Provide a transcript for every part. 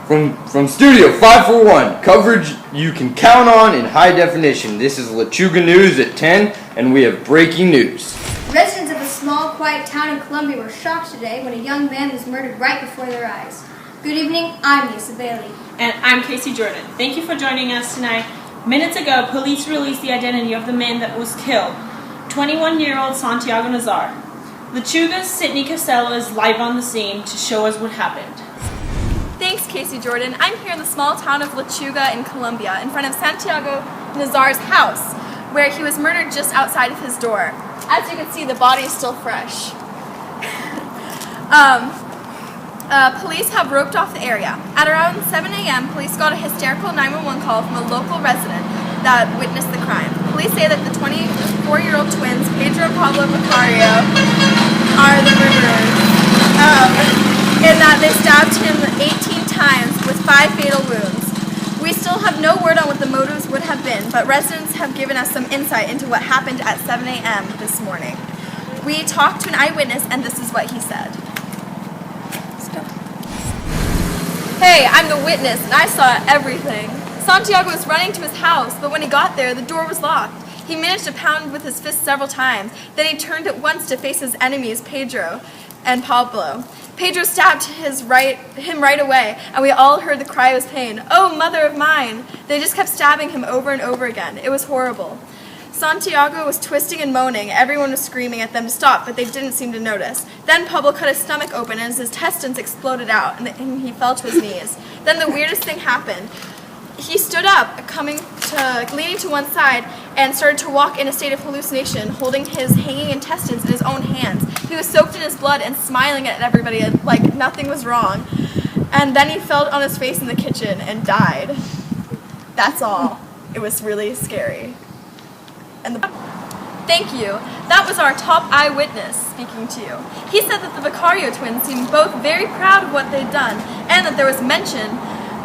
From Studio 541, coverage you can count on in high definition. This is Lechuga News at 10, and we have breaking news. Residents of a small, quiet town in Columbia were shocked today when a young man was murdered right before their eyes. Good evening, I'm Lisa Bailey. And I'm Casey Jordan. Thank you for joining us tonight. Minutes ago, police released the identity of the man that was killed, 21-year-old Santiago Nazar. Lechuga's Sydney Costello is live on the scene to show us what happened. Thanks, Casey Jordan. I'm here in the small town of Lechuga in Colombia, in front of Santiago Nazar's house, where he was murdered just outside of his door. As you can see, the body is still fresh. Police have roped off the area. At around 7 a.m., police got a hysterical 911 call from a local resident that witnessed the crime. Police say that the 24-year-old twins, Pedro and Pablo Vicario, are the murderers, and that they stabbed him 18 times with 5 fatal wounds. We still have no word on what the motives would have been, but residents have given us some insight into what happened at 7 a.m. this morning. We talked to an eyewitness, and this is what he said. Hey, I'm the witness, and I saw everything. Santiago was running to his house, but when he got there, the door was locked. He managed to pound with his fist several times. Then he turned at once to face his enemies, Pedro and Pablo. Pedro stabbed him right away, and we all heard the cry of pain. "Oh, mother of mine!" They just kept stabbing him over and over again. It was horrible. Santiago was twisting and moaning. Everyone was screaming at them to stop, but they didn't seem to notice. Then Pablo cut his stomach open, and his intestines exploded out, and he fell to his knees. Then the weirdest thing happened. He stood up, leaning to one side, and started to walk in a state of hallucination, holding his hanging intestines in his own hands. He was soaked in his blood and smiling at everybody like nothing was wrong. And then he fell on his face in the kitchen and died. That's all. It was really scary. Thank you. That was our top eyewitness speaking to you. He said that the Vicario twins seemed both very proud of what they'd done, and that there was mention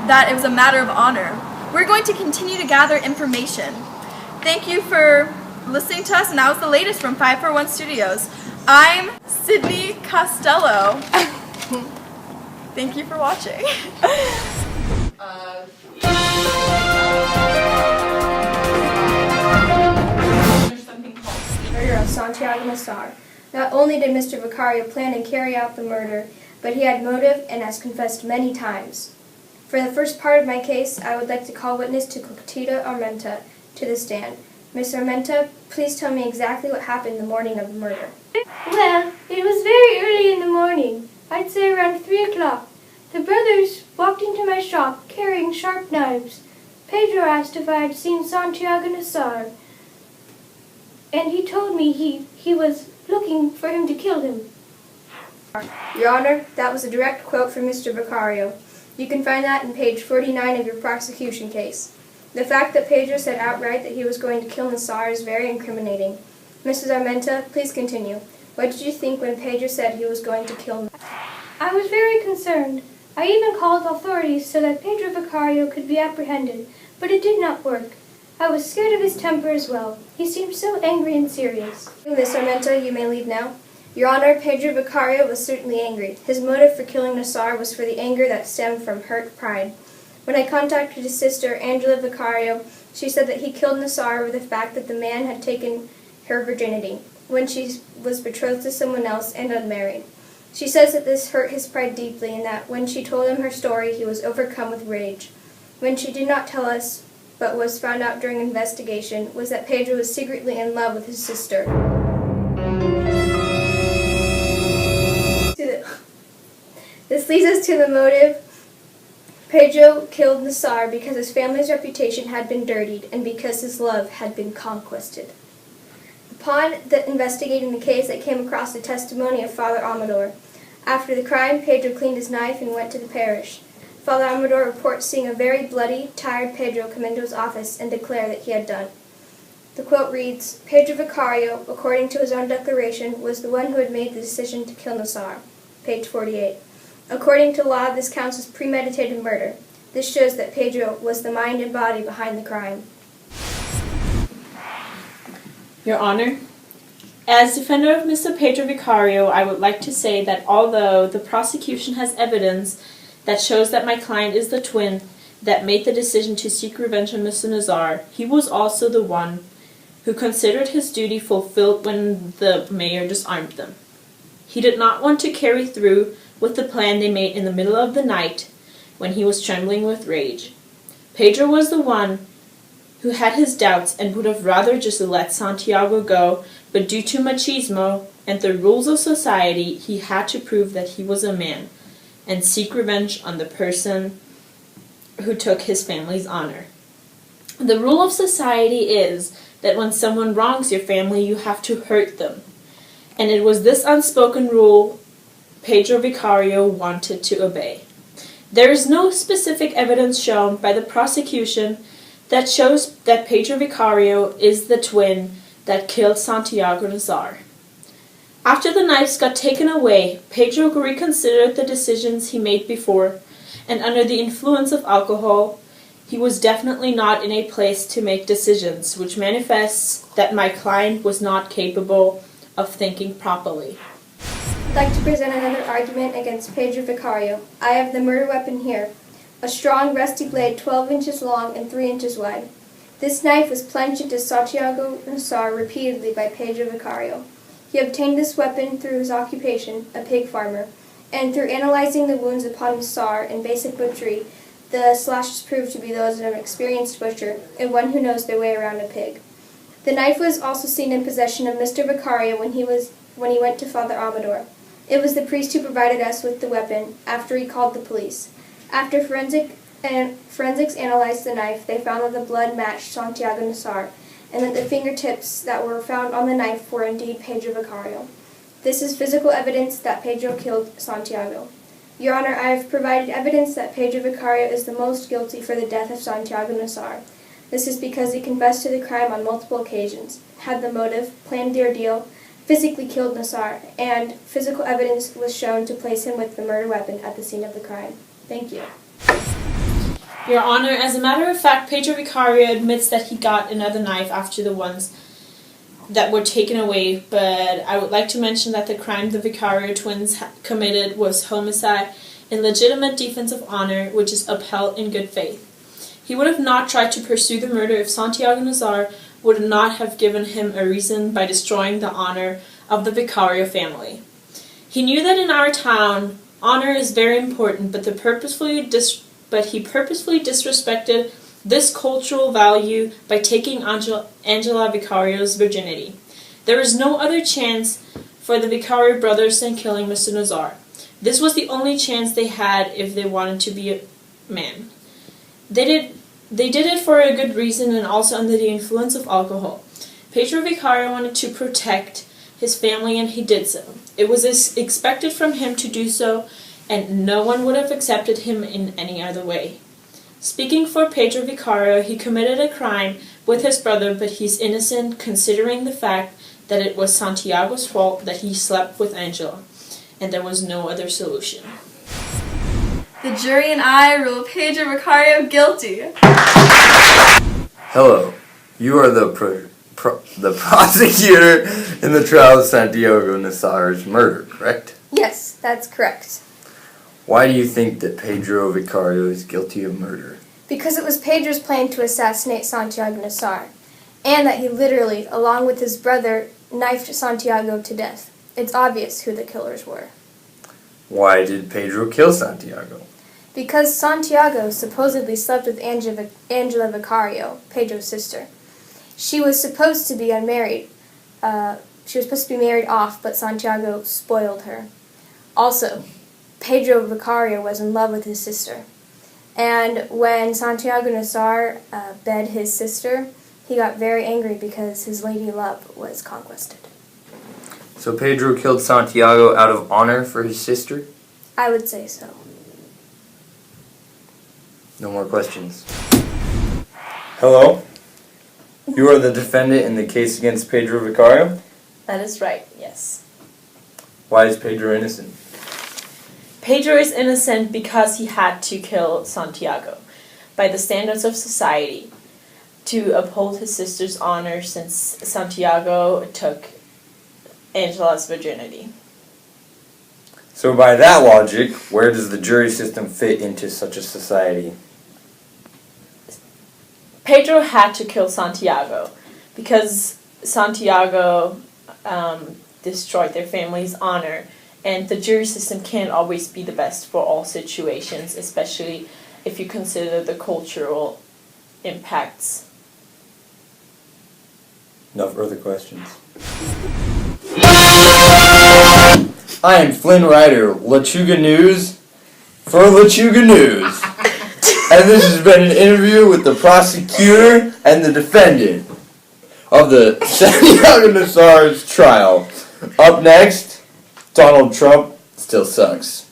that it was a matter of honor. We're going to continue to gather information. Thank you for listening to us, and that was the latest from 541 Studios. I'm Sydney Costello. Thank you for watching. Murder of Santiago Nazar. Not only did Mr. Vicario plan and carry out the murder, but he had motive and has confessed many times. For the first part of my case, I would like to call witness to Coquetita Armenta to the stand. Miss Armenta, please tell me exactly what happened the morning of the murder. Well, it was very early in the morning. I'd say around 3 o'clock. The brothers walked into my shop carrying sharp knives. Pedro asked if I had seen Santiago Nazar, and he told me he was looking for him to kill him. Your Honor, that was a direct quote from Mr. Vicario. You can find that in page 49 of your prosecution case. The fact that Pedro said outright that he was going to kill Nazar is very incriminating. Mrs. Armenta, please continue. What did you think when Pedro said he was going to kill Nazar? I was very concerned. I even called authorities so that Pedro Vicario could be apprehended, but it did not work. I was scared of his temper as well. He seemed so angry and serious. Miss Armenta, you may leave now. Your Honor, Pedro Vicario was certainly angry. His motive for killing Nazar was for the anger that stemmed from hurt pride. When I contacted his sister, Angela Vicario, she said that he killed Nazar over the fact that the man had taken her virginity when she was betrothed to someone else and unmarried. She says that this hurt his pride deeply and that when she told him her story, he was overcome with rage. When she did not tell us, but was found out during investigation, was that Pedro was secretly in love with his sister. This leads us to the motive. Pedro killed Nazar because his family's reputation had been dirtied and because his love had been conquested. Upon investigating the case, I came across the testimony of Father Amador. After the crime, Pedro cleaned his knife and went to the parish. Father Amador reports seeing a very bloody, tired Pedro come into his office and declare that he had done. The quote reads, Pedro Vicario, according to his own declaration, was the one who had made the decision to kill Nazar. Page 48. According to law, this counts as premeditated murder. This shows that Pedro was the mind and body behind the crime. Your Honor, as defender of Mr. Pedro Vicario, I would like to say that although the prosecution has evidence that shows that my client is the twin that made the decision to seek revenge on Mr. Nazar. He was also the one who considered his duty fulfilled when the mayor disarmed them. He did not want to carry through with the plan they made in the middle of the night when he was trembling with rage. Pedro was the one who had his doubts and would have rather just let Santiago go, but due to machismo and the rules of society, he had to prove that he was a man and seek revenge on the person who took his family's honor. The rule of society is that when someone wrongs your family, you have to hurt them. And it was this unspoken rule Pedro Vicario wanted to obey. There is no specific evidence shown by the prosecution that shows that Pedro Vicario is the twin that killed Santiago Nazar. After the knives got taken away, Pedro reconsidered the decisions he made before, and under the influence of alcohol, he was definitely not in a place to make decisions, which manifests that my client was not capable of thinking properly. I'd like to present another argument against Pedro Vicario. I have the murder weapon here, a strong, rusty blade 12 inches long and 3 inches wide. This knife was plunged into Santiago Nazar repeatedly by Pedro Vicario. He obtained this weapon through his occupation, a pig farmer, and through analyzing the wounds upon Nazar in basic butchery, the slashes proved to be those of an experienced butcher and one who knows their way around a pig. The knife was also seen in possession of Mr. Vicario when he went to Father Amador. It was the priest who provided us with the weapon after he called the police. After forensics analyzed the knife, they found that the blood matched Santiago Nazar, and that the fingertips that were found on the knife were indeed Pedro Vicario. This is physical evidence that Pedro killed Santiago. Your Honor, I have provided evidence that Pedro Vicario is the most guilty for the death of Santiago Nazar. This is because he confessed to the crime on multiple occasions, had the motive, planned the ordeal, physically killed Nazar, and physical evidence was shown to place him with the murder weapon at the scene of the crime. Thank you. Your Honor, as a matter of fact, Pedro Vicario admits that he got another knife after the ones that were taken away, but I would like to mention that the crime the Vicario twins committed was homicide in legitimate defense of honor, which is upheld in good faith. He would have not tried to pursue the murder if Santiago Nazar would not have given him a reason by destroying the honor of the Vicario family. He knew that in our town, honor is very important, but he purposefully disrespected this cultural value by taking Angela Vicario's virginity. There was no other chance for the Vicario brothers than killing Mr. Nazar. This was the only chance they had if they wanted to be a man. They did it for a good reason and also under the influence of alcohol. Pedro Vicario wanted to protect his family and he did so. It was expected from him to do so, and no one would have accepted him in any other way. Speaking for Pedro Vicario, he committed a crime with his brother, but he's innocent considering the fact that it was Santiago's fault that he slept with Angela, and there was no other solution. The jury and I rule Pedro Vicario guilty. Hello, you are the prosecutor in the trial of Santiago Nazar's murder, correct? Yes, that's correct. Why do you think that Pedro Vicario is guilty of murder? Because it was Pedro's plan to assassinate Santiago Nazar, and that he literally, along with his brother, knifed Santiago to death. It's obvious who the killers were. Why did Pedro kill Santiago? Because Santiago supposedly slept with Angela Vicario, Pedro's sister. She was supposed to be unmarried. She was supposed to be married off, but Santiago spoiled her. Also, Pedro Vicario was in love with his sister. And when Santiago Nazar bed his sister, he got very angry because his lady love was conquested. So Pedro killed Santiago out of honor for his sister? I would say so. No more questions. Hello? You are the defendant in the case against Pedro Vicario? That is right, yes. Why is Pedro innocent? Pedro is innocent because he had to kill Santiago by the standards of society to uphold his sister's honor since Santiago took Angela's virginity. So So by that logic, where does the jury system fit into such a society? Pedro had to kill Santiago because Santiago destroyed their family's honor, and the jury system can't always be the best for all situations, especially if you consider the cultural impacts. No further questions. I am Flynn Ryder, Lechuga News, for Lechuga News. And this has been an interview with the prosecutor and the defendant of the Santiago Nazar's trial. Up next, Donald Trump still sucks.